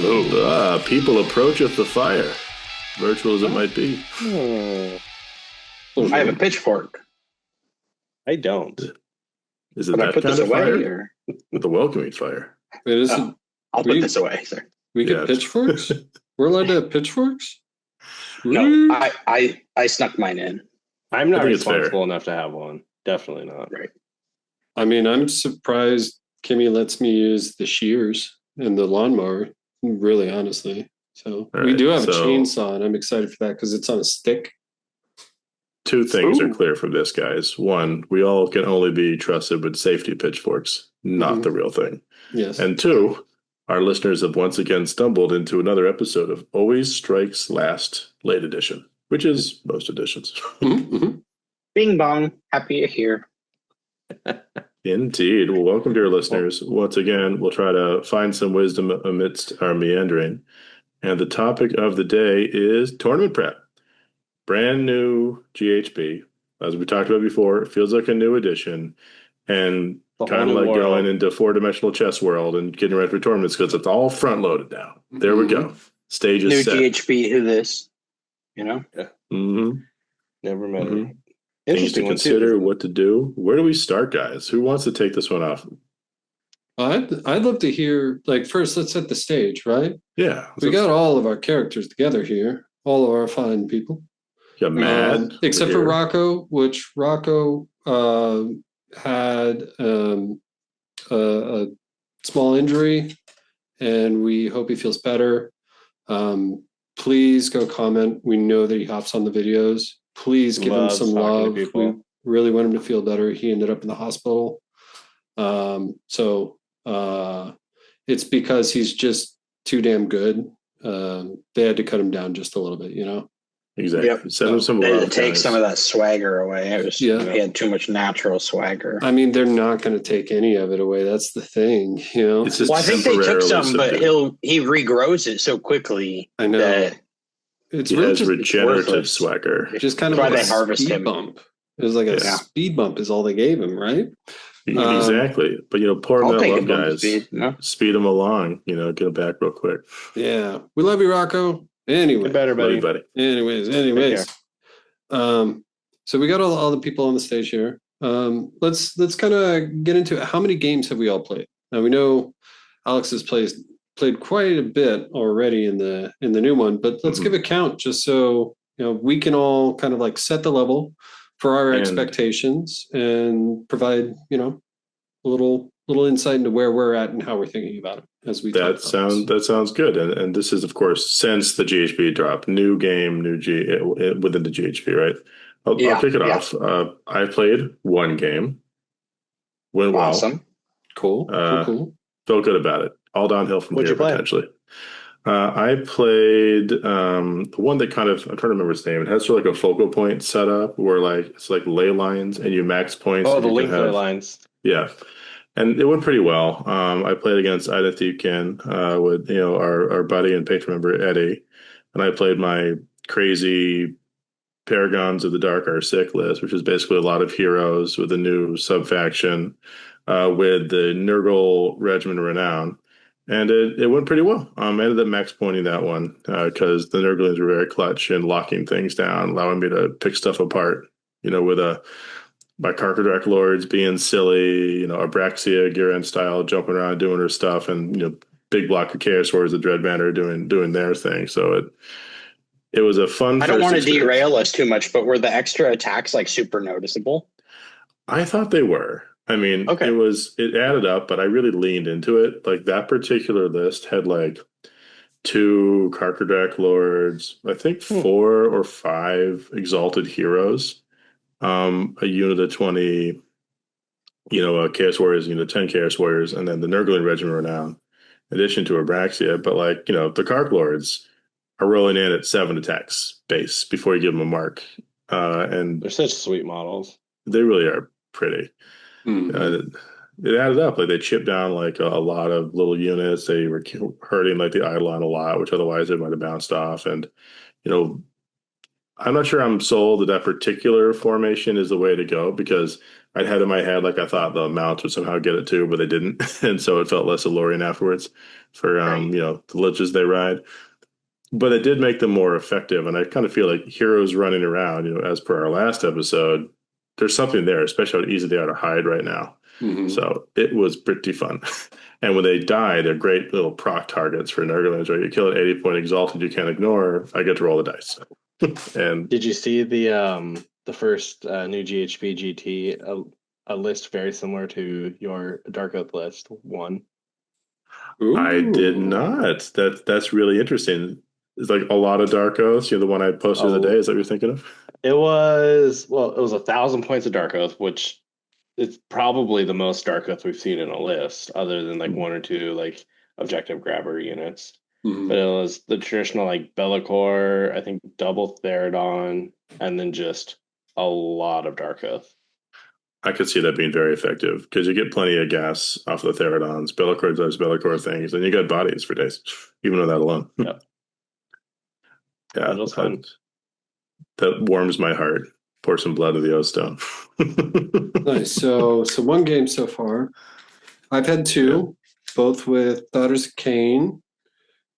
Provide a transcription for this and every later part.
People approacheth the fire, virtual as it might be. I have a pitchfork. I don't. Is it But I that put kind this of away, fire? or The welcoming fire. It is. I'll put this away, sir. We get Yes. pitchforks. We're allowed to have pitchforks. No, I snuck mine in. I'm not I think it's fair. responsible enough to have one. Definitely not. Right. I mean, I'm surprised Kimmy lets me use the shears and the lawnmower. Really, honestly. So All we right, do have a so- chainsaw, and I'm excited for that because it's on a stick. Two things are Ooh. clear from this, guys. One, we all can only be trusted with safety pitchforks, not Mhm. the real thing. Yes. And two, our listeners have once again stumbled into another episode of Always Strikes Last Late Edition, which is most editions. Mhm, mhm. Bing bong. Happy you're here. Indeed. Well, welcome, dear listeners. Once again, we'll try to find some wisdom amidst our meandering. And the topic of the day is tournament prep. Brand new GHB. As we talked about before, it feels like a new edition. And The whole kind of new like world. going into four-dimensional chess world and getting ready for tournaments because it's all front-loaded now. There we go. Stage is New set. GHB. Who this? You know. Mhm. Never met her. Mhm. Things to Interesting one, too. consider, what to do. Where do we start, guys? Who wants to take this one off? I'd love to hear. Like, first, let's set the stage, right? Yeah. We got all of our characters together here, all of our fine people. got Mad. Except over for here. Rocco, which Rocco had a small injury, and we hope he feels better. Please go comment. We know that he hops on the videos. Please give Loves him some talking to love. people. We really want him to feel better. He ended up in the hospital. So it's because he's just too damn good. They had to cut him down just a little bit, you know? Exactly. Yep. Send him some They had love, to take guys. some of that swagger away. It was, Yeah. He had too much natural swagger. I mean, they're not going to take any of it away. That's the thing, you know? It's just Well, I think they took temporarily some, but subdued. he regrows it so quickly I know. that It's He really has just, regenerative worthless. swagger. just kind of Try like to a harvest speed him. bump. It was like a Yeah. speed bump is all they gave him, right? Exactly. But, pour him I'll that take a love, bump guys. speed. No? Speed him along. Get him back real quick. Yeah. We love you, Rocco. Anyway. Get better, Love you, buddy. buddy. Anyways. So we got all the people on the stage here. Let's kind of get into it. How many games have we all played? Now we know Alex has played quite a bit already in the new one, but let's give a count just so we can all kind of like set the level for our expectations and provide a little insight into where we're at and how we're thinking about it as we talk about That sounds good. And this is, of course, since the GHB drop, new game, within the GHB, right? I'll kick it off. I played one game. Went well. Awesome. Cool. Felt good about it. All downhill from What'd here you play? potentially. I played the one that I'm trying to remember its name. It has sort of like a focal point setup where it's like ley lines and you max points. Oh, and the you link can have, lines. Yeah. And it went pretty well. I played against Ida Thiefkin with our buddy and patron member Eddie, and I played my crazy Paragons of the Dark Are Sick list, which is basically a lot of heroes with a new sub-faction with the Nurgle Regiment of Renown. And it went pretty well. I ended up max pointing that one because the Nurglings were very clutch in locking things down, allowing me to pick stuff apart, with my Karkadrak Lords being silly, Abraxia, Garen style, jumping around, doing her stuff, and, big block of Chaos Warriors, the Dreadbanner doing their thing. So it was a fun I don't want to experience. derail us too much, but were the extra attacks like super noticeable? I thought they were. I mean, Okay. it added up, but I really leaned into it. Like that particular list had like 2 Karkadrak Lords, I think 4 or 5 Exalted Heroes, a unit of 20, Chaos Warriors, 10 Chaos Warriors, and then the Nurgling Regiment Renown, in addition to Abraxia. But the Kark Lords are rolling in at 7 attacks base before you give them a mark. And They're such sweet models. they really are pretty. Mm-hmm. It added up. Like they chipped down like a lot of little units. They were hurting like the Eidolon a lot, which otherwise it might have bounced off. And I'm not sure I'm sold that that particular formation is the way to go because I'd had in my head like I thought the mounts would somehow get it too, but they didn't, and so it felt less alluring afterwards for Right. the liches they ride. But it did make them more effective, and I kind of feel like heroes running around, as per our last episode, there's something there, especially how easy they are to hide right now. Mhm. So it was pretty fun. And when they die, they're great little proc targets for Nurglings, right? You kill an 80-point exalted you can't ignore, I get to roll the dice. And Did you see the first new GHB GT a list very similar to your Dark Oath list one? I did Ooh. not. That's really interesting. It's like a lot of Dark Oaths, the one I posted the other day. Is that what you're thinking of? It was 1,000 points of Dark Oath, which is probably the most Dark Oath we've seen in a list, other than like one or two like objective grabber units. Mhm. But it was the traditional like Be'lakor, I think double Therodon, and then just a lot of Dark Oath. I could see that being very effective because you get plenty of gas off the Therodons. Be'lakor does Be'lakor things, and you got bodies for days, even with that alone. Yep. Yeah, That was fun. that warms my heart. Pour some blood to the O stone. Nice. So one game so far. I've had two, both with Daughters of Cain.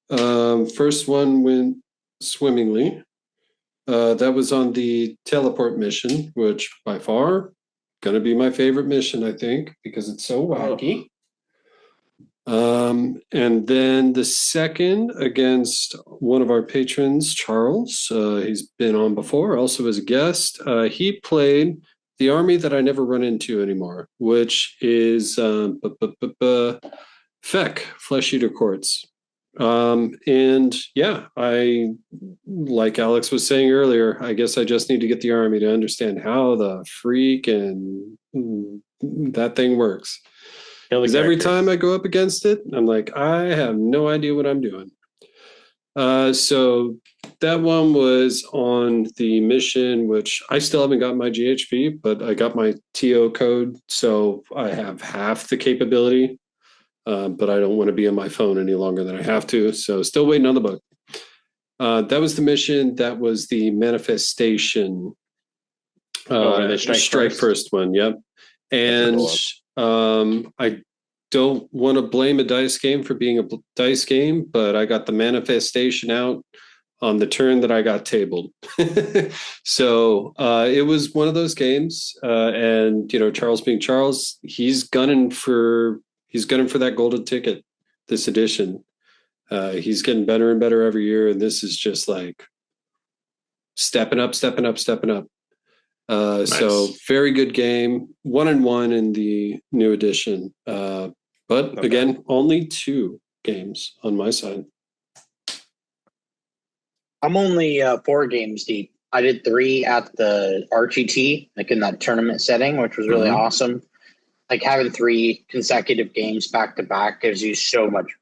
First one went swimmingly. That was on the teleport mission, which by far gonna be my favorite mission, I think, because it's so wacky. And then the second against one of our patrons, Charles. He's been on before, also as a guest. He played the army that I never run into anymore, which is Feck, Flesh Eater Courts. And yeah, I, like Alex was saying earlier, I guess I just need to get the army to understand how the freak and that thing works. Because every time I go up against it, I'm like, I have no idea what I'm doing. So that one was on the mission, which I still haven't got my GHB, but I got my TO code, so I have half the capability. But I don't want to be on my phone any longer than I have to, so still waiting on the book. That was the mission. That was the manifestation. Strike first one. Yep. And I don't want to blame a dice game for being a dice game, but I got the manifestation out on the turn that I got tabled. So it was one of those games. And Charles being Charles, he's gunning for that golden ticket this edition. He's getting better and better every year, and this is just like stepping up. Nice. So very good game, 1-1 in the new edition. But again, only 2 games on my side. I'm only 4 games deep. I did 3 at the RTT, like in that tournament setting, which was really awesome. Like having 3 consecutive games back to back gives you so much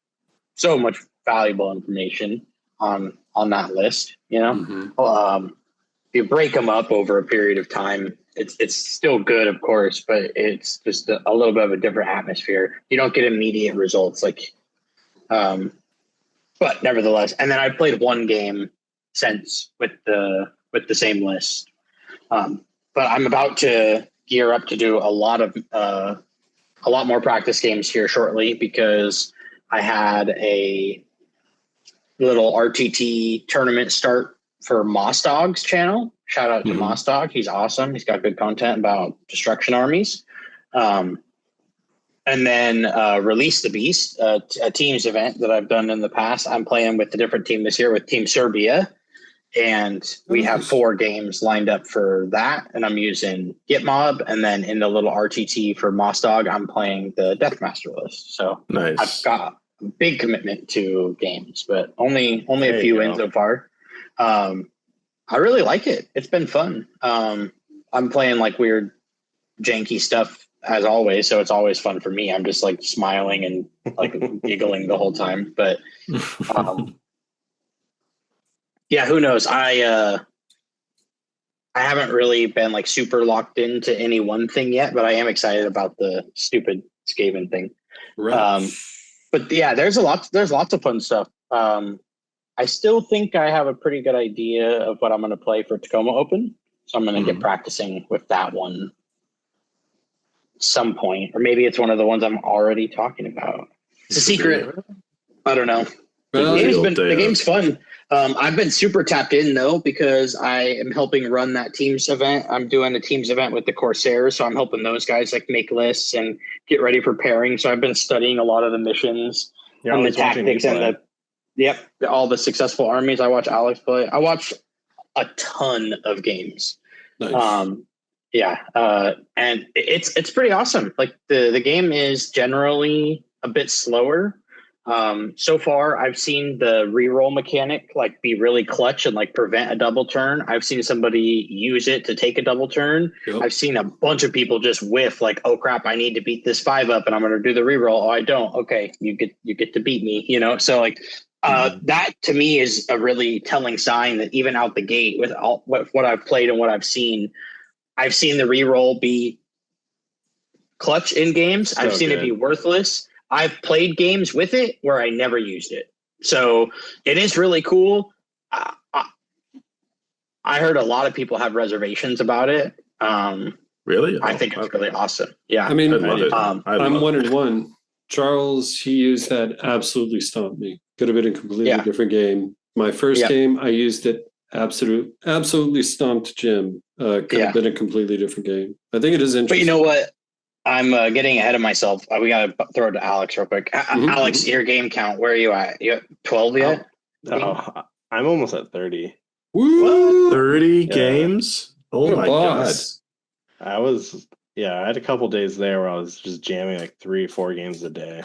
valuable information on that list. If you break them up over a period of time, it's still good, of course, but it's just a little bit of a different atmosphere. You don't get immediate results, but nevertheless. And then I played 1 game since with the same list, but I'm about to gear up to do a lot more practice games here shortly because I had a little RTT tournament start for Moss Dog's channel. Shout out to Moss Dog. He's awesome. He's got good content about destruction armies. And then Release the Beast, a teams event that I've done in the past. I'm playing with a different team this year with Team Serbia. And we have 4 games lined up for that. And I'm using Gitmob. And then in the little RTT for Moss Dog, I'm playing the Deathmaster list. So nice. I've got a big commitment to games, but only a few in so far. I really like it. It's been fun. I'm playing like weird janky stuff as always, so it's always fun for me. I'm just like smiling and like giggling the whole time. But yeah, who knows? I haven't really been like super locked into any one thing yet, but I am excited about the stupid Skaven thing. Right. But yeah, there's lots of fun stuff. I still think I have a pretty good idea of what I'm going to play for Tacoma Open. So I'm going to get practicing with that one some point. Or maybe it's one of the ones I'm already talking about. It's a secret. I don't know. Well, The game's fun. I've been super tapped in though because I am helping run that teams event. I'm doing a teams event with the Corsairs, so I'm helping those guys like make lists and get ready for pairing. So I've been studying a lot of the missions and the tactics and all the successful armies. I watch Alex play. I watch a ton of games. nice. And it's pretty awesome. Like the game is generally a bit slower. So far, I've seen the reroll mechanic like be really clutch and like prevent a double turn. I've seen somebody use it to take a double turn. Yep. I've seen a bunch of people just whiff like, oh crap, I need to beat this 5 up and I'm going to do the reroll. Oh, I don't. Okay, you get to beat me. So like that to me is a really telling sign that even out the gate with what I've played and what I've seen the reroll be clutch in games. So I've seen it be worthless. I've played games with it where I never used it. So it is really cool. I heard a lot of people have reservations about it. Really? I think it's really awesome. Yeah. I mean, I'd love it. I'm 1-1. Charles, he used that, absolutely stomped me. Could have been a completely different game. My first game, I used it, absolutely stomped Jim. Could have been a completely different game. I think it is interesting. But you know what? I'm getting ahead of myself. We got to throw it to Alex real quick. Alex, your game count, where are you at? You at 12 yet? I'm almost at 30. Woo! 30 games? Oh What a my boss. I had a couple days there where I was just jamming like 3-4 games a day.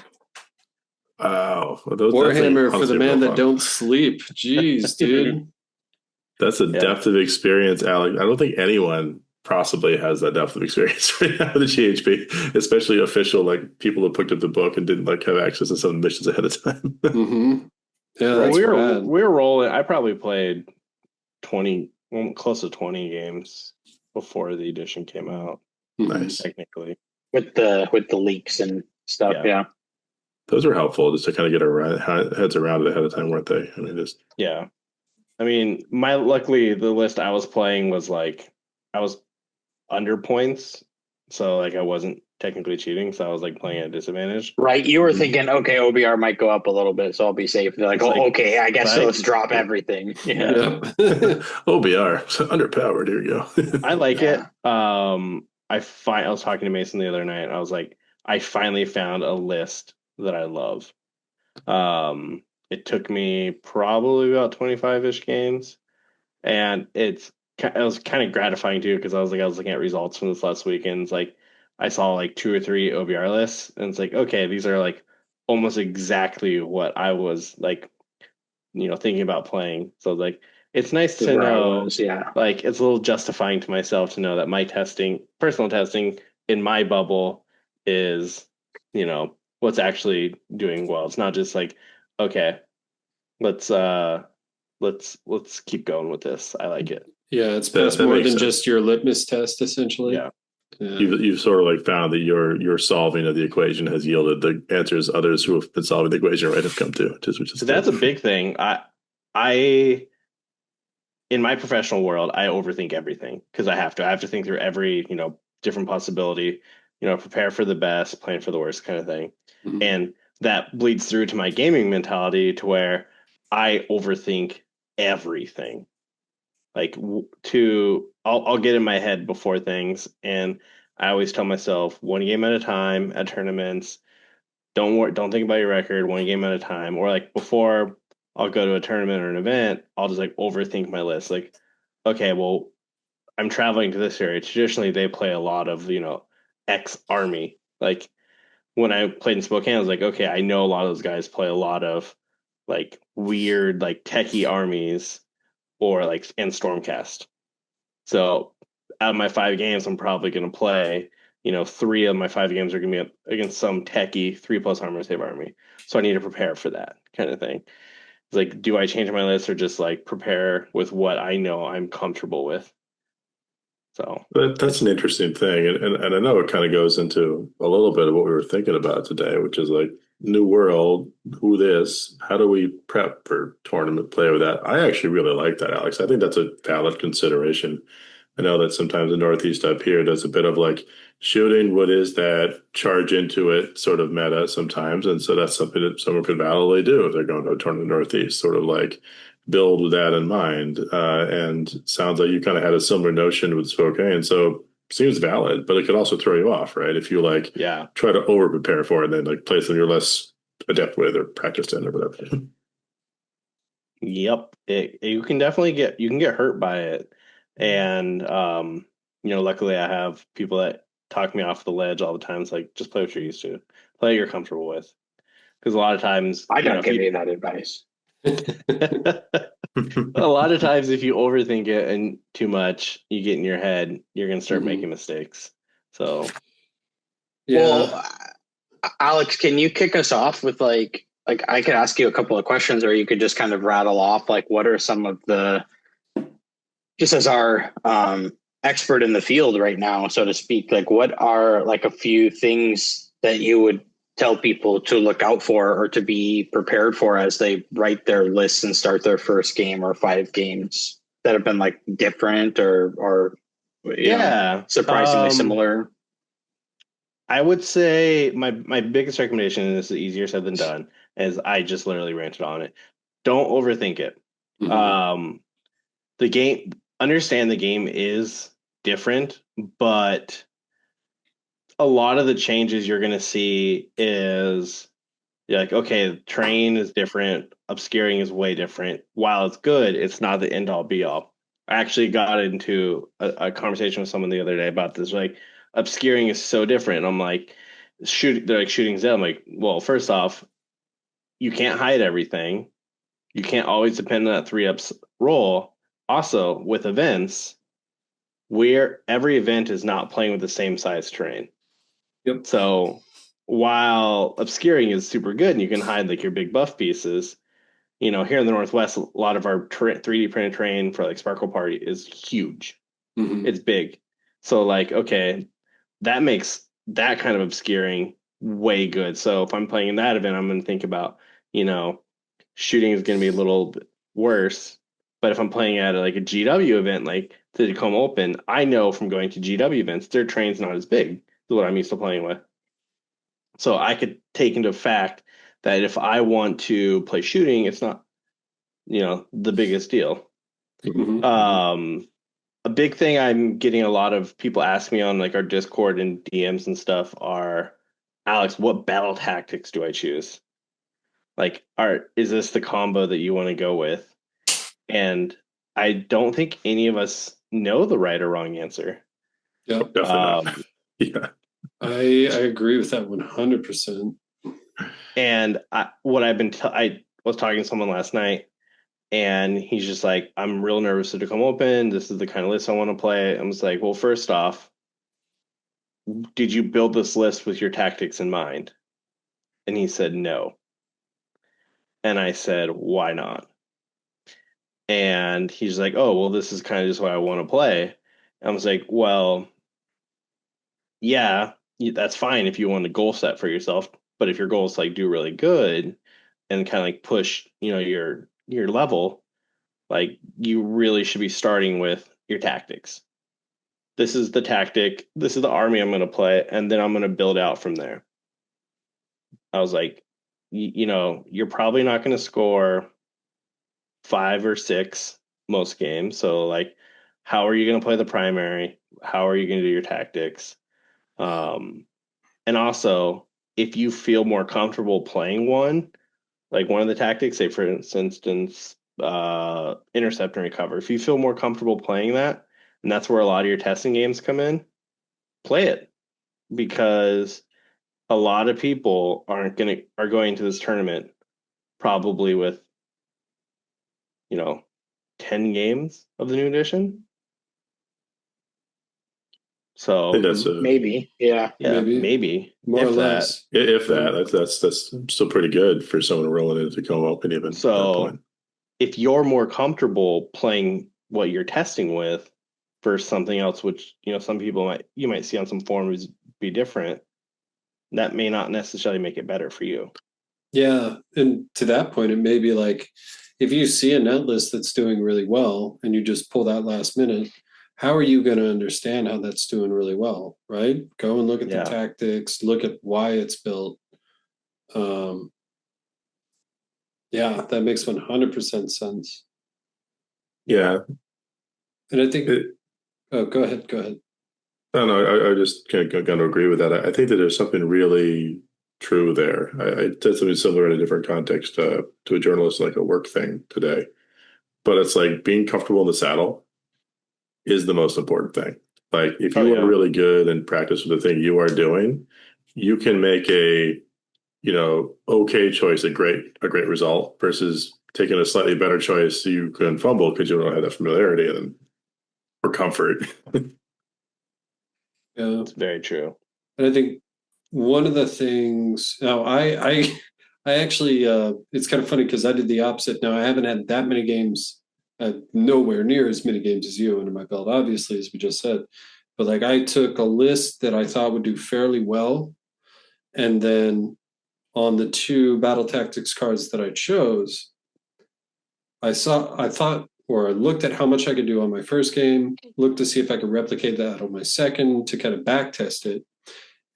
Wow. Warhammer for the man that don't sleep. Jeez, dude. That's a depth of experience, Alex. I don't think anyone possibly has that depth of experience right now with the GHB, especially official, like people who picked up the book and didn't like have access to some missions ahead of time. Yeah, that's we were rolling. I probably played 20, close to 20 games before the edition came out. Nice, technically, with the leaks and stuff. Yeah. Those were helpful just to kind of get our heads around it ahead of time, weren't they? I mean, luckily the list I was playing was like I was under points, so like I wasn't technically cheating, so I was like playing at a disadvantage. Right, you were thinking, okay, OBR might go up a little bit, so I'll be safe. They're like, okay, I guess so. Let's drop everything. OBR, so underpowered. Here we go. I like it. I was talking to Mason the other night, and I was like, I finally found a list that I love. It took me probably about 25-ish games, and it was kind of gratifying too, because I was looking at results from this last weekend. It's like I saw like 2 or 3 OBR lists, and it's like, okay, these are like almost exactly what I was like, thinking about playing. So like, it's nice to know, like it's a little justifying to myself to know that my personal testing in my bubble is, what's actually doing well. It's not just like, okay, let's keep going with this. I like it. Yeah, it's past more than just your litmus test, essentially. Yeah. You've sort of like found that your solving of the equation has yielded the answers others who have been solving the equation have come to. Which is that's a big thing. I in my professional world, I overthink everything because I have to think through every different possibility. Prepare for the best, plan for the worst, kind of thing. Mm-hmm. And that bleeds through to my gaming mentality, to where I overthink everything. Like I'll get in my head before things, and I always tell myself 1 game at a time at tournaments. Don't think about your record, 1 game at a time. Or like before I'll go to a tournament or an event, I'll just like overthink my list. Like, okay, well, I'm traveling to this area. Traditionally, they play a lot of X army. Like when I played in Spokane, I was like, okay, I know a lot of those guys play a lot of like weird like techie armies, or like and Stormcast. So out of my 5 games, I'm probably going to play, 3 of my 5 games are going to be against some techie 3+ armor save army. So I need to prepare for that kind of thing. It's like, do I change my list or just like prepare with what I know I'm comfortable with? So that's an interesting thing. And I know it kind of goes into a little bit of what we were thinking about today, which is like, new world, who this, how do we prep for tournament play with that? I actually really like that, Alex. I think that's a valid consideration. I know that sometimes the Northeast up here does a bit of like shooting. What is that charge into it sort of meta sometimes? And so that's something that someone could validly do if they're going to a tournament Northeast, sort of like build with that in mind. And sounds like you kind of had a similar notion with Spokane. So seems valid, but it could also throw you off, right? If you like Yeah. try to over prepare for it and then like play something you're less adept with or practiced in or whatever. Yep. You can definitely get hurt by it. And luckily I have people that talk me off the ledge all the time. It's like, just play what you're used to. Play what you're comfortable with. Because a lot of times, I don't give you that advice. a lot of times if you overthink it and too much, you get in your head, you're gonna start making mistakes. So Yeah. Well, Alex, can you kick us off with like I could ask you a couple of questions, or you could just kind of rattle off like what are some of the, just as our expert in the field right now, so to speak, like what are like a few things that you would tell people to look out for or to be prepared for as they write their lists and start their first game or 5 games that have been like different or you know, surprisingly similar? I would say my biggest recommendation, and this is easier said than done, is I just literally ranted on it. Don't overthink it. The game, understand the game is different, but a lot of the changes you're going to see is you're like, okay, terrain is different, obscuring is way different. While it's good, it's not the end all be all. I actually got into a conversation with someone the other day about this. Like, obscuring is so different. And I'm like, they're like shooting Zell. I'm like, well, first off, you can't hide everything. You can't always depend on that 3-ups roll. Also, with events, where every event is not playing with the same size terrain. Yep. So while obscuring is super good and you can hide like your big buff pieces, here in the Northwest, a lot of our 3D printed terrain for like Sparkle Party is huge. It's big. So like, okay, that makes that kind of obscuring way good. So if I'm playing in that event, I'm going to think about, shooting is going to be a little bit worse. But if I'm playing at like a GW event, like the Tacoma Open, I know from going to GW events, their train's not as big as what I'm used to playing with. So I could take into fact that if I want to play shooting, it's not, the biggest deal. A big thing I'm getting a lot of people ask me on like our Discord and DMs and stuff are, Alex, what battle tactics do I choose? Like, is this the combo that you want to go with? And I don't think any of us know the right or wrong answer. Yep. Definitely. Yeah. I agree with that 100%. And I was talking to someone last night, and he's just like, I'm real nervous to come open. This is the kind of list I want to play. I was like, well, first off, did you build this list with your tactics in mind? And he said no. And I said, why not? And he's like, oh, well, this is kind of just what I want to play. I was like, well, yeah, that's fine if you want a goal set for yourself. But if your goal is like do really good and kind of like push, your level, like you really should be starting with your tactics. This is the tactic. This is the army I'm going to play, and then I'm going to build out from there. I was like, you're probably not going to score 5 or 6 most games. So like, how are you going to play the primary? How are you going to do your tactics? And also, if you feel more comfortable playing one, like one of the tactics, say for instance, intercept and recover. If you feel more comfortable playing that, and that's where a lot of your testing games come in, play it, because a lot of people are going to this tournament probably with 10 games of the new edition. I So think that's maybe, yeah, maybe more or less. if that. That's still pretty good for someone rolling into Tacoma Open even at that So point. if you're more comfortable playing what you're testing with versus something else, which some people you might see on some forums be different, that may not necessarily make it better for you. Yeah, and to that point, it may be like if you see a net list that's doing really well and you just pull that last minute, how are you going to understand how that's doing really well, right? Go and look at the Yeah. tactics, look at why it's built. Um, yeah, that makes 100% sense. Yeah. And I think, It, oh, go ahead, go ahead. I don't know. I just kind of going to agree with that. I think that there's something really true there. I did something similar in a different context to a journalist, like a work thing today. But it's like being comfortable in the saddle is the most important thing. Like if Oh you are yeah. really good and practice with the thing you are doing, you can make okay choice a great result versus taking a slightly better choice so you can fumble because you don't have that familiarity and or comfort. Yeah. It's very true. And I think one of the things now I actually it's kind of funny because I did the opposite. Now I haven't had that many games, nowhere near as many games as you under my belt, obviously, as we just said. But like I took a list that I thought would do fairly well, and then on the two battle tactics cards that I chose, I thought or I looked at how much I could do on my first game, looked to see if I could replicate that on my second to kind of back test it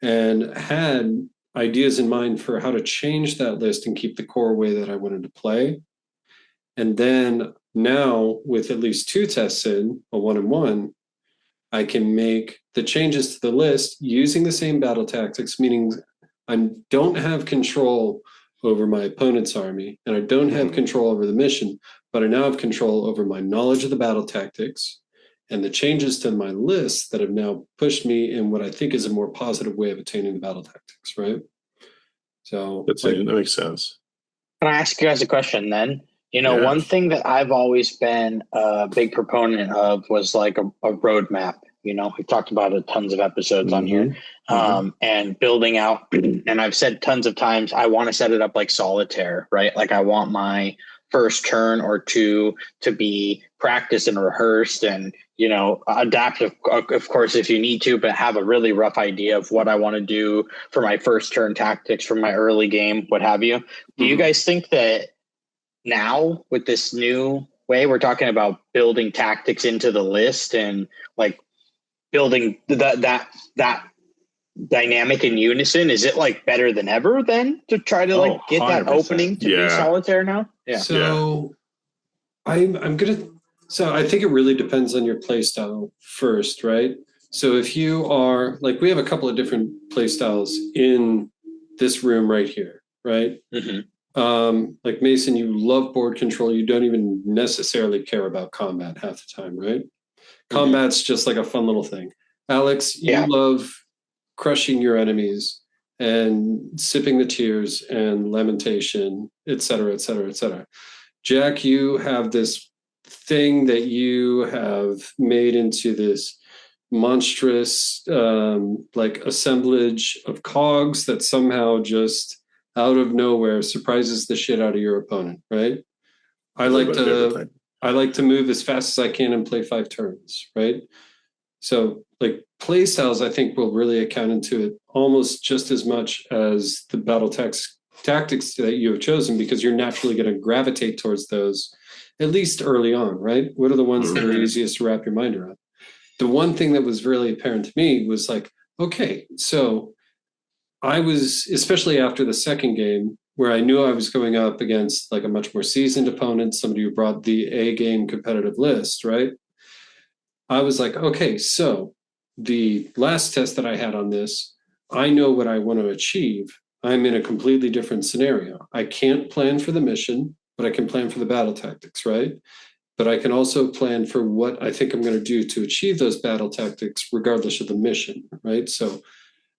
and had ideas in mind for how to change that list and keep the core way that I wanted to play. And then now, with at least two tests in, a 1-and-1, I can make the changes to the list using the same battle tactics, meaning I don't have control over my opponent's army and I don't have control over the mission, but I now have control over my knowledge of the battle tactics and the changes to my list that have now pushed me in what I think is a more positive way of attaining the battle tactics, right? So That makes sense. Can I ask you guys a question then? Yeah. One thing that I've always been a big proponent of was like a roadmap. We've talked about it tons of episodes on here, and building out. And I've said tons of times, I want to set it up like Solitaire, right? Like I want my first turn or two to be practiced and rehearsed and, adapt, of course, if you need to, but have a really rough idea of what I want to do for my first turn tactics from my early game, what have you. Do you guys think that now with this new way we're talking about building tactics into the list and like building that dynamic in unison, is it like better than ever then to try to like get that 100%. opening to be Yeah. Solitaire now? Yeah. So I'm gonna. So I think it really depends on your play style first, right? So if you are like, we have a couple of different play styles in this room right here, right? Like Mason, you love board control. You don't even necessarily care about combat half the time, right? Combat's just like a fun little thing. Alex, you Yeah. love crushing your enemies and sipping the tears and lamentation, et cetera, et cetera, et cetera. Jack, you have this thing that you have made into this monstrous like assemblage of cogs that somehow just out of nowhere surprises the shit out of your opponent, right? I That's like my favorite to thing. I like to move as fast as I can and play 5 turns, right? So like play styles, I think will really account into it almost just as much as the battle tactics that you have chosen because you're naturally going to gravitate towards those at least early on, right? What are the ones that are easiest to wrap your mind around? The one thing that was really apparent to me was like, okay, so I was, especially after the second game, where I knew I was going up against like a much more seasoned opponent, somebody who brought the A game competitive list, right? I was like, okay, so the last test that I had on this, I know what I want to achieve. I'm in a completely different scenario. I can't plan for the mission, but I can plan for the battle tactics, right? But I can also plan for what I think I'm going to do to achieve those battle tactics, regardless of the mission, right? So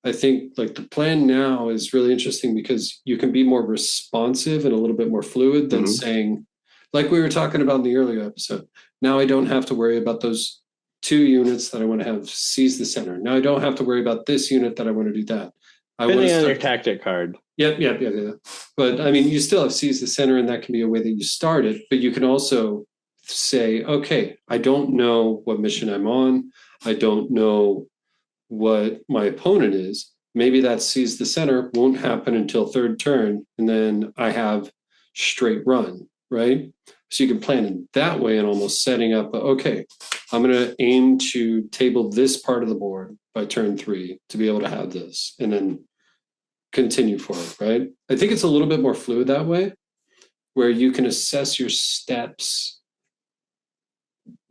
I think like the plan now is really interesting because you can be more responsive and a little bit more fluid than saying, like we were talking about in the earlier episode. Now I don't have to worry about those 2 units that I want to have seize the center. Now I don't have to worry about this unit that I want to do that. I want to Depending on your start. tactic card. Yep. But I mean, you still have seize the center, and that can be a way that you start it. But you can also say, okay, I don't know what mission I'm on. I don't know what my opponent is. maybe that seize the center won't happen until third turn, and then I have straight run, right? So you can plan in that way and almost setting up, okay, I'm going to aim to table this part of the board by turn 3 to be able to have this, and then continue forward, right? I think it's a little bit more fluid that way, where you can assess your steps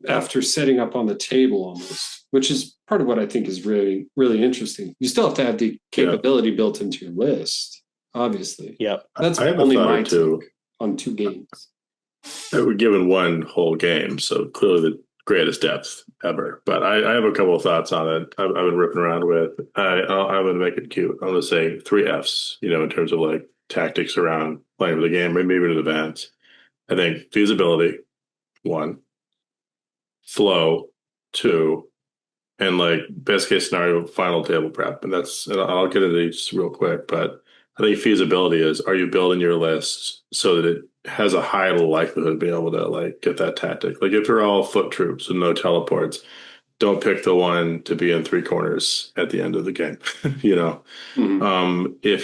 after setting up on the table almost, which is part of what I think is really, really interesting. You still have to have the capability built into your list, obviously. Yep. That's I have a only thought my or two. take on 2 games. We're given one whole game, so clearly the greatest depth ever. But I have a couple of thoughts on it. I've been ripping around with. I'm going to make it cute. I'm going to say 3 Fs, in terms of like tactics around playing for the game, maybe even advance. I think feasibility, 1, flow, 2, and like best case scenario, final table prep. And I'll get into these real quick, but I think feasibility is, are you building your list so that it has a high likelihood of being able to like get that tactic? Like if you're all foot troops and no teleports, don't pick the one to be in 3 corners at the end of the game. If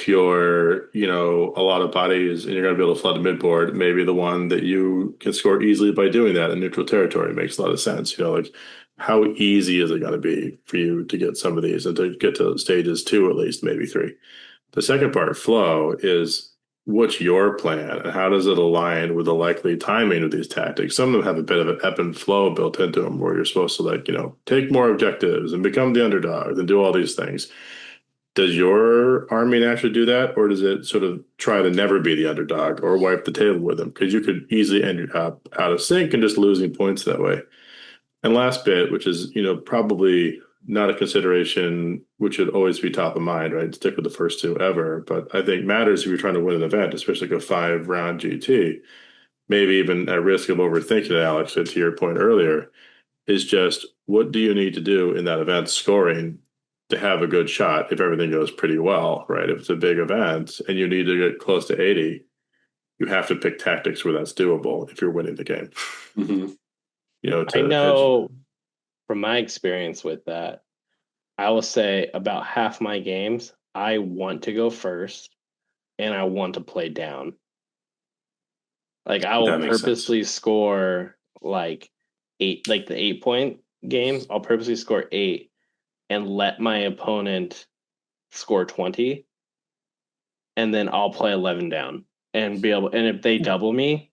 you're, a lot of bodies and you're going to be able to flood the midboard, maybe the one that you can score easily by doing that in neutral territory makes a lot of sense. Like how easy is it going to be for you to get some of these and to get to stages 2, at least maybe 3? The second part, flow, is what's your plan and how does it align with the likely timing of these tactics? Some of them have a bit of an ebb and flow built into them where you're supposed to take more objectives and become the underdog and do all these things. Does your army naturally do that, or does it sort of try to never be the underdog or wipe the table with them? Because you could easily end up out of sync and just losing points that way. And last bit, which is, probably not a consideration, which should always be top of mind, right? Stick with the first 2 ever. But I think matters if you're trying to win an event, especially like a 5-round GT, maybe even at risk of overthinking it, Alex, to your point earlier, is just what do you need to do in that event scoring to have a good shot if everything goes pretty well, right? If it's a big event and you need to get close to 80, you have to pick tactics where that's doable if you're winning the game. Mm-hmm. I know from my experience with that, I will say about half my games, I want to go first and I want to play down. Like I will purposely score like 8, like the 8-point games. I'll purposely score 8 and let my opponent score 20. And then I'll play 11 down and be able, and if they double me,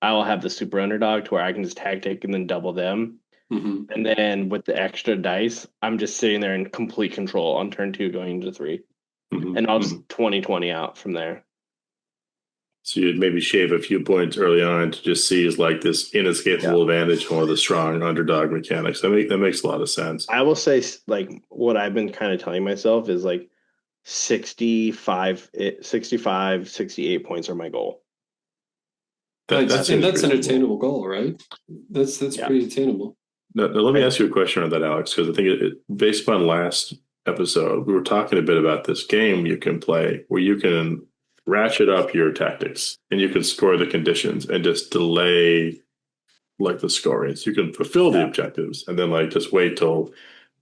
I will have the super underdog to where I can just tactic and then double them. Mm-hmm. And then with the extra dice, I'm just sitting there in complete control on turn 2 going into 3. Mm-hmm. And I'll just 20-20 out from there. So you'd maybe shave a few points early on to just seize like this inescapable advantage from one of the strong underdog mechanics. That makes a lot of sense. I will say like what I've been kind of telling myself is like 65, 68 points are my goal. That's an attainable goal, right? That's pretty attainable. Now, let me ask you a question on that, Alex, because I think based upon last episode, we were talking a bit about this game you can play where you can ratchet up your tactics and you can score the conditions and just delay like the scoring. So you can fulfill the objectives and then like just wait till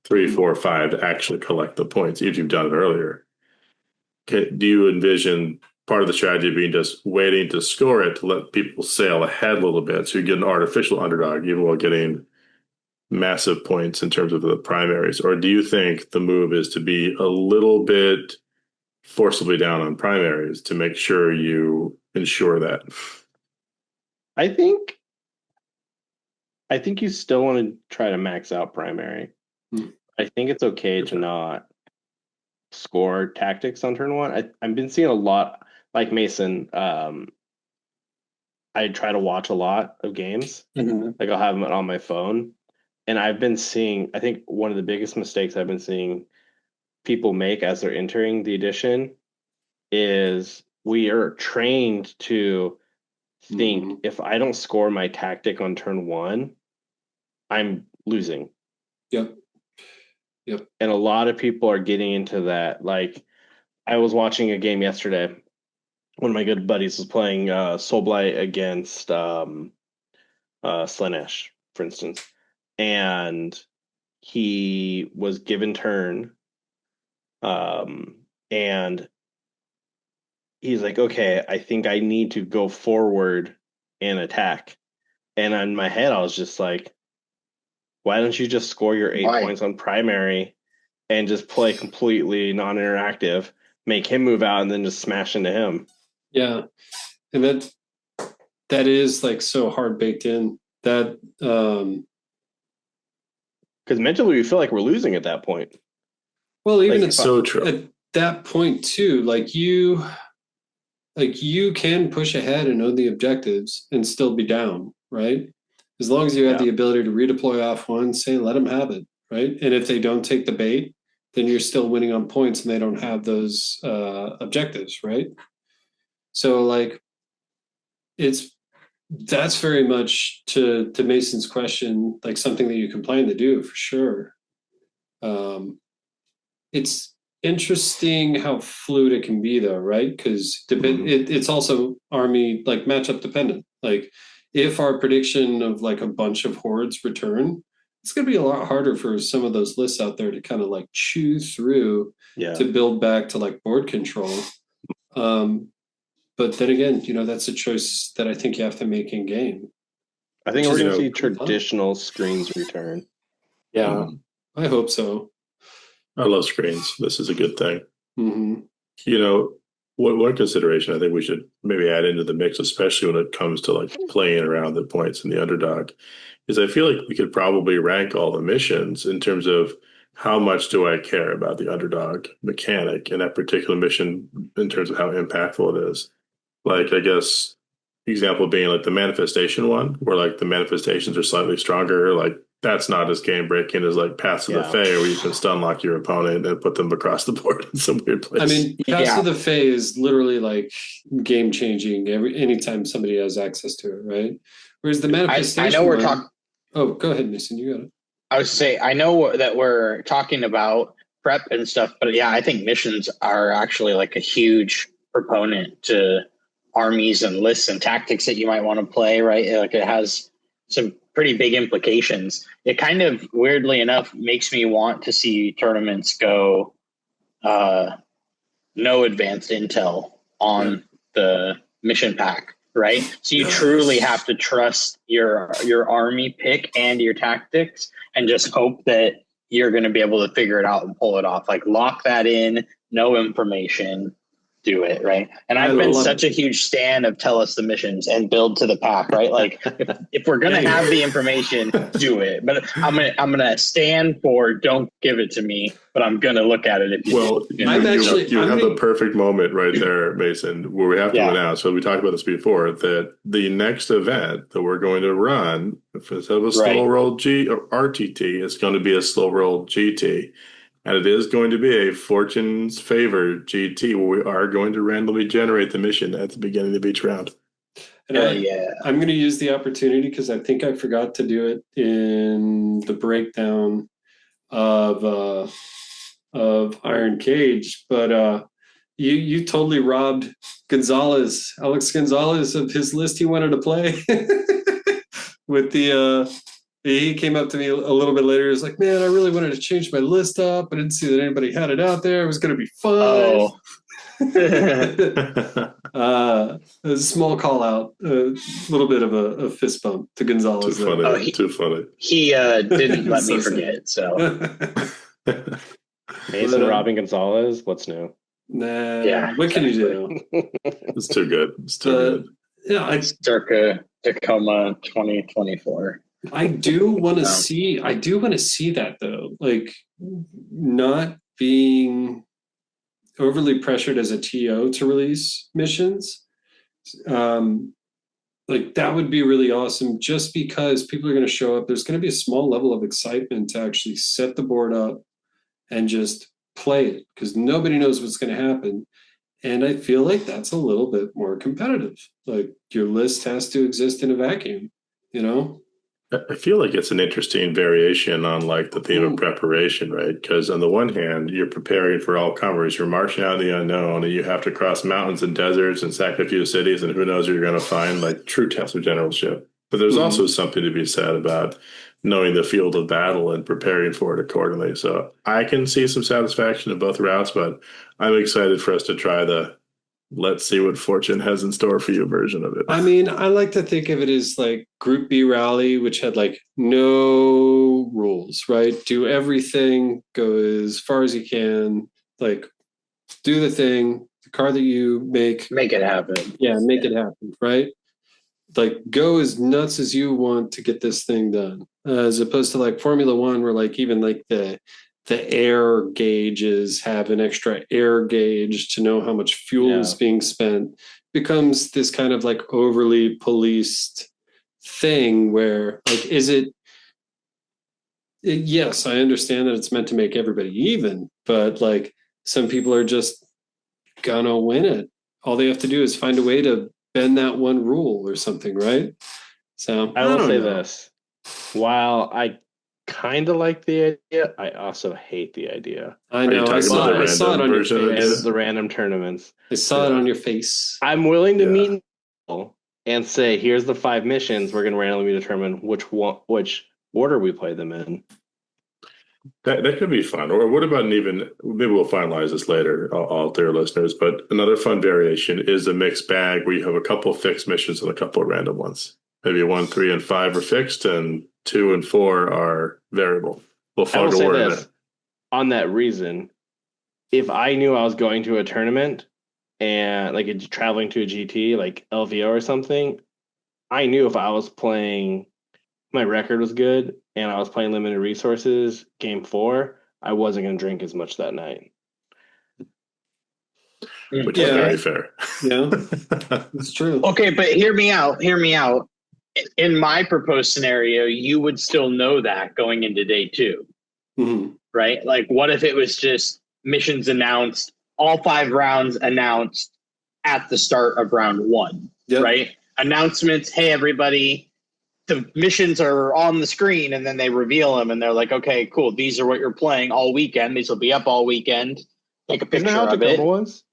3, 4, 5 to actually collect the points if you've done it earlier. Do you envision part of the strategy being just waiting to score it to let people sail ahead a little bit so you get an artificial underdog even while getting massive points in terms of the primaries? Or do you think the move is to be a little bit forcibly down on primaries to make sure you ensure that? I think you still want to try to max out primary. I think it's okay to not score tactics on turn 1. I've been seeing a lot, like Mason. I try to watch a lot of games. Mm-hmm. Like I'll have them on my phone. And I've been seeing, I think one of the biggest mistakes I've been seeing people make as they're entering the edition is we are trained to think if I don't score my tactic on turn 1, I'm losing. Yep. And a lot of people are getting into that. Like I was watching a game yesterday. One of my good buddies was playing Soulblight against Slanesh, for instance. And he was given turn And he's like, okay, I think I need to go forward and attack. And in my head, I was just like, why don't you just score your 8 points on primary and just play completely non-interactive, make him move out, and then just smash into him? Yeah. And that is like so hard baked in that because mentally we feel like we're losing at that point. Well, even it's so true. At that point too, like you can push ahead and own the objectives and still be down, right? As long as you have the ability to redeploy off one, say let them have it, right? And if they don't take the bait, then you're still winning on points and they don't have those objectives, right? So like that's very much to Mason's question, like something that you can plan to do for sure. It's interesting how fluid it can be though, right? Because it's also army like matchup dependent. Like if our prediction of like a bunch of hordes return, it's going to be a lot harder for some of those lists out there to kind of like chew through to build back to like board control. But then again, that's a choice that I think you have to make in game. I think we're going to see traditional screens return. Yeah, I hope so. I love screens. This is a good thing. Mm-hmm. One consideration I think we should maybe add into the mix, especially when it comes to like playing around the points in the Underdog, is I feel like we could probably rank all the missions in terms of how much do I care about the Underdog mechanic in that particular mission in terms of how impactful it is. Like, I guess, example being like the manifestation one, where like the manifestations are slightly stronger. Like that's not as game breaking as like Paths of the Fae, where you can stun lock your opponent and put them across the board in some weird place. I mean, Paths of the Fae is literally like game changing anytime somebody has access to it, right? Whereas the manifestation, I know we're talking. Oh, go ahead, Mason. You got it. I was say I know that we're talking about prep and stuff, but yeah, I think missions are actually like a huge proponent to armies and lists and tactics that you might want to play, right? Like it has some pretty big implications. It kind of weirdly enough makes me want to see tournaments go no advanced intel on the mission pack, right? So you truly have to trust your army pick and your tactics and just hope that you're going to be able to figure it out and pull it off. Like lock that in, no information, do it, right? And I've been such a huge stan of tell us the missions and build to the pack, right? Like if we're gonna have the information, do it. But I'm gonna stand for don't give it to me, but I'm gonna look at it if you you have the perfect moment right there, Mason, where we have to announce. So we talked about this before, that the next event that we're going to run, instead of a slow roll G or RTT, it's going to be a slow roll GT. And it is going to be a Fortune's Favor GT, where we are going to randomly generate the mission at the beginning of each round. And I'm going to use the opportunity because I think I forgot to do it in the breakdown of Iron Cage, but you totally robbed Alex Gonzalez, of his list he wanted to play with the. He came up to me a little bit later. He was like, man, I really wanted to change my list up. I didn't see that anybody had it out there. It was going to be fun. It was a small call out, a little bit of a fist bump to Gonzalez. Too funny. He didn't let me forget. So Mason robbing Gonzalez, what's new? Nah, what can you do? It's too good. It's too good. Yeah, circa Tacoma 2024. I do want to see that though, like not being overly pressured as a TO to release missions. Like that would be really awesome, just because people are going to show up. There's going to be a small level of excitement to actually set the board up and just play it, because nobody knows what's going to happen. And I feel like that's a little bit more competitive. Like your list has to exist in a vacuum, I feel like it's an interesting variation on like the theme of preparation, right? Because on the one hand, you're preparing for all comers. You're marching out in the unknown, and you have to cross mountains and deserts and sack a few cities, and who knows what you're going to find, like true test of generalship. But there's also something to be said about knowing the field of battle and preparing for it accordingly. So I can see some satisfaction in both routes, but I'm excited for us to try the let's see what fortune has in store for you version of it. I mean, I like to think of it as like Group B Rally, which had like no rules, right? Do everything, go as far as you can, like do the thing, the car that you make Make it happen. Yeah, make it happen, right? Like go as nuts as you want to get this thing done. As opposed to like Formula One, where like even like the air gauges have an extra air gauge to know how much fuel is being spent, becomes this kind of like overly policed thing where like yes, I understand that it's meant to make everybody even, but like some people are just gonna win it. All they have to do is find a way to bend that one rule or something, right? So I will don't say know. this. While I kind of like the idea, I also hate the idea. I Are you know. talking about the I saw it random on your version of And face. the random tournaments. I saw it on your face. I'm willing to Yeah. meet in the middle and say, here's the 5 missions. We're going to randomly determine which order we play them in. That could be fun. Or what about maybe we'll finalize this later, all dear listeners, but another fun variation is a mixed bag where you have a couple fixed missions and a couple of random ones. Maybe 1, 3, and 5 are fixed and 2 and 4 are variable. We'll I will fog a say word in this, it. on that reason, if I knew I was going to a tournament and like traveling to a GT, like LVO or something, I knew if I was playing, my record was good and I was playing limited resources, game 4, I wasn't going to drink as much that night. Which is very fair. Yeah, it's true. Okay, but hear me out. Hear me out. In my proposed scenario, you would still know that going into day 2, right? Like, what if it was just missions announced, all 5 rounds announced at the start of round 1, right? Announcements, hey, everybody, the missions are on the screen, and then they reveal them, and they're like, okay, cool, these are what you're playing all weekend. These will be up all weekend. Take a picture of it. Was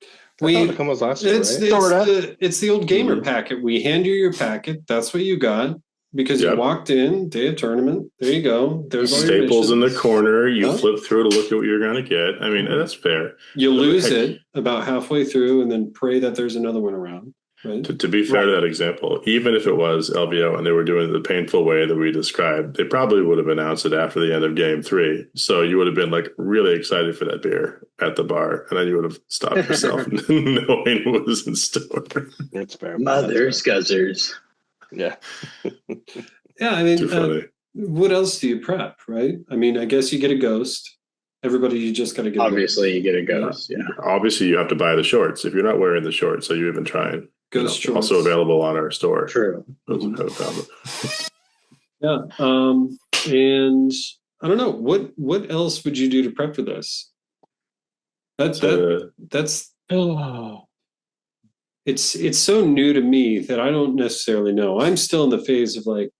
last year, right? It's the old gamer packet. We hand you your packet. That's what you got because you walked in, day of tournament. There you go. There's all your Staples in the missions. corner. You flip through to look at what you're going to get. I mean, that's fair. You lose it about halfway through and then pray that there's another one around. Right? To be fair to that example, even if it was LVO and they were doing it the painful way that we described, they probably would have announced it after the end of game 3. So you would have been like really excited for that beer at the bar, and then you would have stopped yourself knowing what was in store. That's fair. Mother's guzzers. Yeah. Yeah, I mean, Too funny. What else do you prep, right? I mean, I guess you get a ghost. Everybody, you just got to get Obviously, you get a ghost. Yeah. Obviously, you have to buy the shorts. If you're not wearing the shorts, so you've been trying. Ghost shorts. Also available on our store. True. Those who haven't found it. Yeah. And I don't know what else would you do to prep for this? That's it's so new to me that I don't necessarily know. I'm still in the phase of like,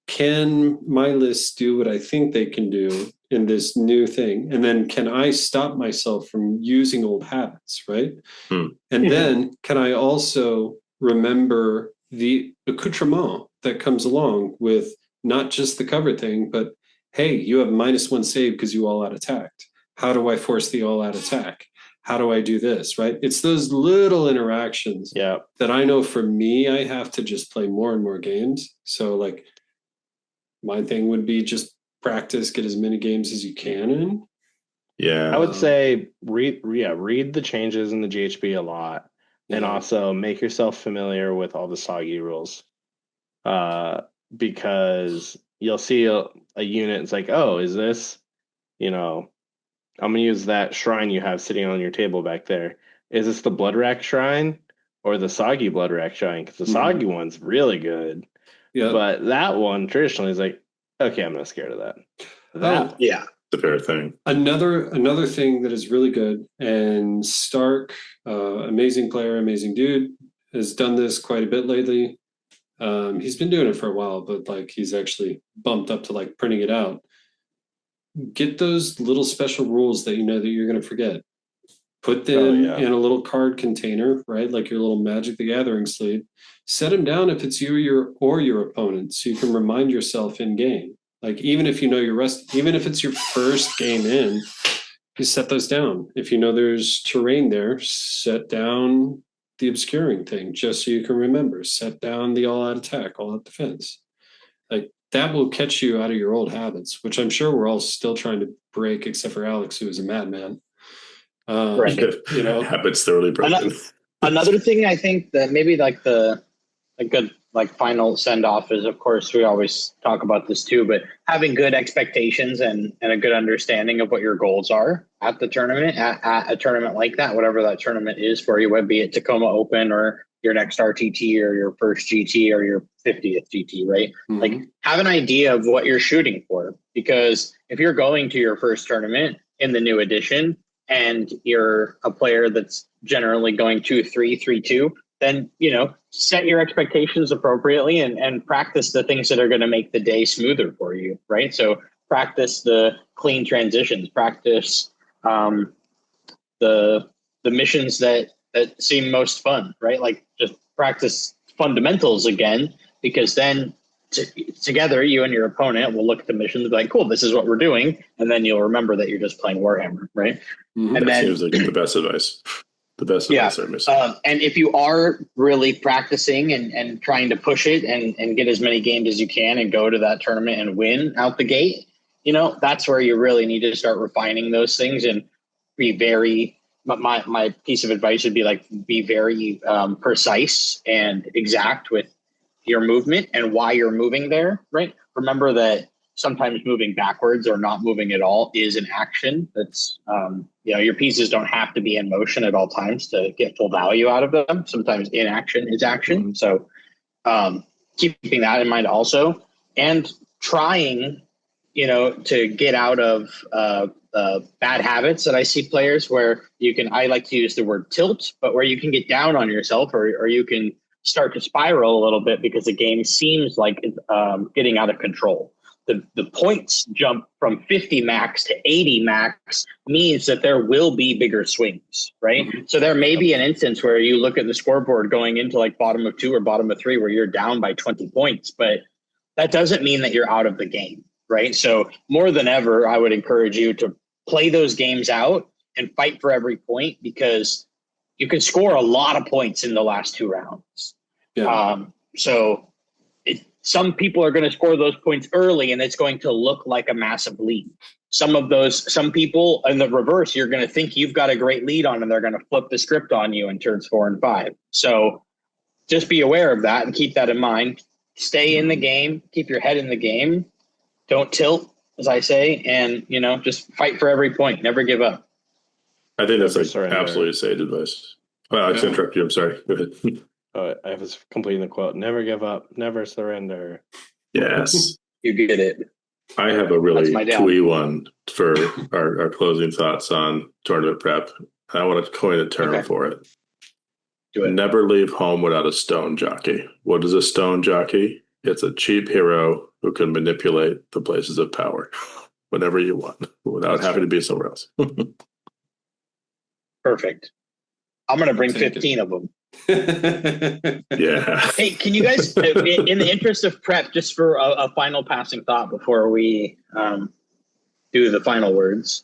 can my lists do what I think they can do in this new thing? And then can I stop myself from using old habits, right? And then can I also remember the accoutrement that comes along with not just the cover thing, but hey, you have -1 save because you all out attacked. How do I force the all out attack? How do I do this, right? It's those little interactions that I know for me, I have to just play more and more games. So like my thing would be just practice, get as many games as you can in. Yeah. I would say read the changes in the GHB a lot. And also make yourself familiar with all the soggy rules. Because you'll see a unit, it's like, oh, is this, I'm going to use that shrine you have sitting on your table back there. Is this the Blood Rack shrine or the soggy Blood Rack shrine? Because the soggy one's really good. Yeah. But that one traditionally is like, okay, I'm not scared of that. The fair thing. Another thing that is really good, and Stark, amazing player, amazing dude, has done this quite a bit lately. He's been doing it for a while, but like he's actually bumped up to like printing it out. Get those little special rules that you know that you're going to forget. Put them in a little card container, right? Like your little Magic the Gathering sleeve. Set them down if it's you or your opponent, so you can remind yourself in game. Like, even if you know your rest, even if it's your first game in, you set those down. If you know there's terrain there, set down the obscuring thing just so you can remember. Set down the all-out attack, all-out defense. Like, that will catch you out of your old habits, which I'm sure we're all still trying to break, except for Alex, who is a madman. Right. You know, habits thoroughly broken. Another thing I think that maybe like a good like final send off is, of course, we always talk about this too, but having good expectations and a good understanding of what your goals are at the tournament, at a tournament like that, whatever that tournament is for you, whether be it Tacoma Open or your next RTT or your first GT or your 50th GT, right? Mm-hmm. Like, have an idea of what you're shooting for, because if you're going to your first tournament in the new edition and you're a player that's generally going 2-3, 3-2, then, set your expectations appropriately and practice the things that are going to make the day smoother for you, right? So practice the clean transitions, practice the missions that seem most fun, right? Like, just practice fundamentals again, because then together you and your opponent will look at the missions and be like, cool, this is what we're doing. And then you'll remember that you're just playing Warhammer, right? Mm-hmm. And that seems like the best advice. The best advice I'm missing. And if you are really practicing and trying to push it and get as many games as you can and go to that tournament and win out the gate, that's where you really need to start refining those things and be very, my piece of advice would be like, be very precise and exact with your movement and why you're moving there, right? Remember that sometimes moving backwards or not moving at all is an action. That's, your pieces don't have to be in motion at all times to get full value out of them. Sometimes inaction is action. So keeping that in mind also, and trying, to get out of bad habits that I see players where I like to use the word tilt, but where you can get down on yourself or you can start to spiral a little bit because the game seems like it's getting out of control. The points jump from 50 max to 80 max means that there will be bigger swings, right? Mm-hmm. So there may be an instance where you look at the scoreboard going into like bottom of 2 or bottom of 3 where you're down by 20 points, but that doesn't mean that you're out of the game, right? So more than ever, I would encourage you to play those games out and fight for every point, because you can score a lot of points in the last 2 rounds. Yeah. Some people are going to score those points early and it's going to look like a massive lead. Some people in the reverse, you're going to think you've got a great lead on and they're going to flip the script on you in turns 4 and 5. So just be aware of that and keep that in mind. Stay in the game, keep your head in the game. Don't tilt, as I say, and, just fight for every point. Never give up. I think that's absolutely sage advice. Well, I interrupt you. I'm sorry. Go ahead. I was completing the quote. Never give up. Never surrender. Yes. You get it. I have a really twee one for our closing thoughts on tournament prep. I want to coin a term for it. Do it. Never leave home without a stone jockey. What is a stone jockey? It's a cheap hero who can manipulate the places of power whenever you want without having to be somewhere else. Perfect. I'm going to bring 15 of them. Yeah. Hey, can you guys, in the interest of prep, just for a final passing thought before we do the final words,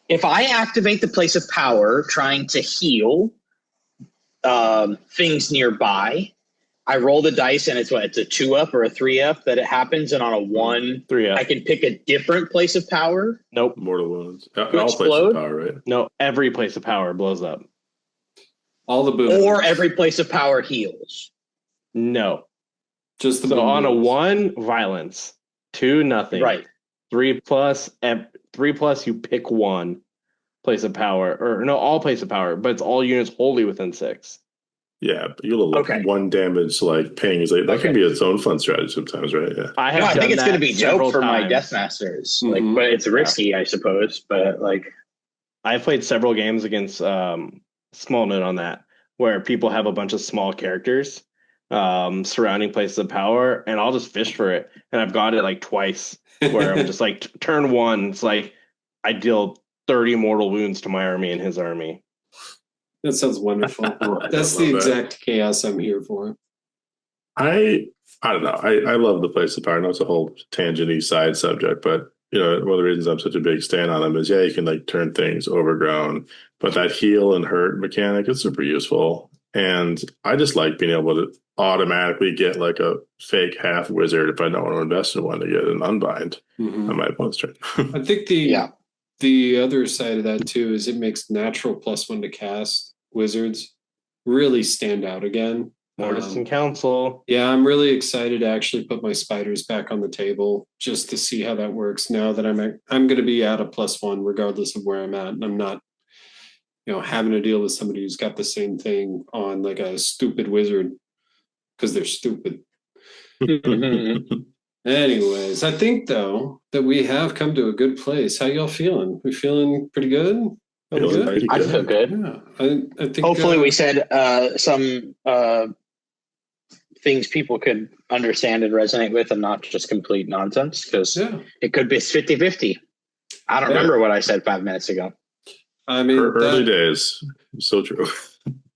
if I activate the place of power trying to heal things nearby, I roll the dice and it's a 2-up or a 3-up that it happens, and on a 1, 3-up. I can pick a different place of power. Nope. Mortal wounds. All places of power, right? No, every place of power blows up. All the boom. Or every place of power heals. No. Just the so boom on moves. A 1, violence. 2, nothing. Right. 3+, you pick 1 place of power, or no, all place of power, but it's all units wholly within 6. Yeah, but you'll look 1 damage like ping is like that can be its own fun strategy sometimes, right? Yeah. I think it's going to be dope for my Death Masters. Like, but it's risky, I suppose. But like, I've played several games against small note on that, where people have a bunch of small characters surrounding places of power, and I'll just fish for it. And I've got it like twice, where I'm just like turn 1, it's like I deal 30 mortal wounds to my army and his army. That sounds wonderful. That's the exact chaos I'm here for. I I don't know. I love the place of power. I know it's a whole tangent-y side subject, but one of the reasons I'm such a big stand on them is you can like turn things overgrown, but that heal and hurt mechanic is super useful. And I just like being able to automatically get like a fake half wizard if I don't want to invest in one to get an unbind on my opponent's turn. I think the other side of that too is it makes natural +1 to cast wizards really stand out again. Mortison Council. Yeah, I'm really excited to actually put my spiders back on the table just to see how that works now that I'm going to be at a +1 regardless of where I'm at, and I'm not having to deal with somebody who's got the same thing on like a stupid wizard because they're stupid. Anyways, I think though that we have come to a good place. How y'all feeling? We feeling pretty good? Good? I feel good. Yeah, I think. Hopefully, we said some things people could understand and resonate with, and not just complete nonsense. Because it could be 50-50. I don't remember what I said 5 minutes ago. I mean, early days, so true.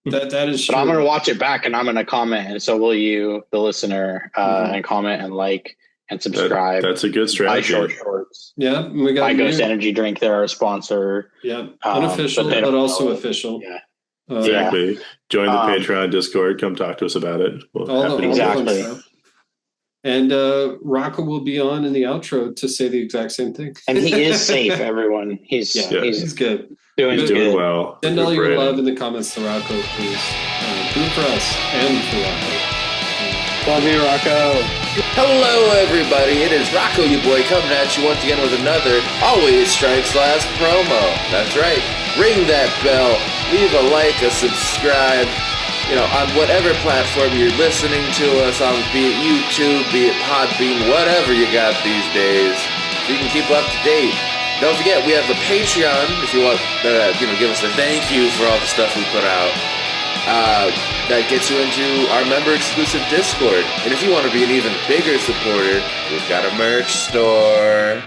That is true. But I'm going to watch it back, and I'm going to comment, and so will you, the listener, and comment and like and subscribe. That's a good strategy. Buy shorts. Yeah, we got Ghost Energy Drink. They're our sponsor. Yeah, unofficial, but also official. Yeah. Exactly. Join the Patreon Discord. Come talk to us about it. Exactly. And Rocco will be on in the outro to say the exact same thing. And he is safe, everyone. He's good. He's doing well. Send all your love in the comments to Rocco, please. Do it for us and for Rocco. Love you, Rocco. Hello, everybody. It is Rocco, your boy, coming at you once again with another Always Strikes Last promo. That's right. Ring that bell. Leave a like, a subscribe. On whatever platform you're listening to us on, be it YouTube, be it Podbean, whatever you got these days, so you can keep up to date. Don't forget, we have the Patreon, if you want to, give us a thank you for all the stuff we put out. That gets you into our member-exclusive Discord. And if you want to be an even bigger supporter, we've got a merch store.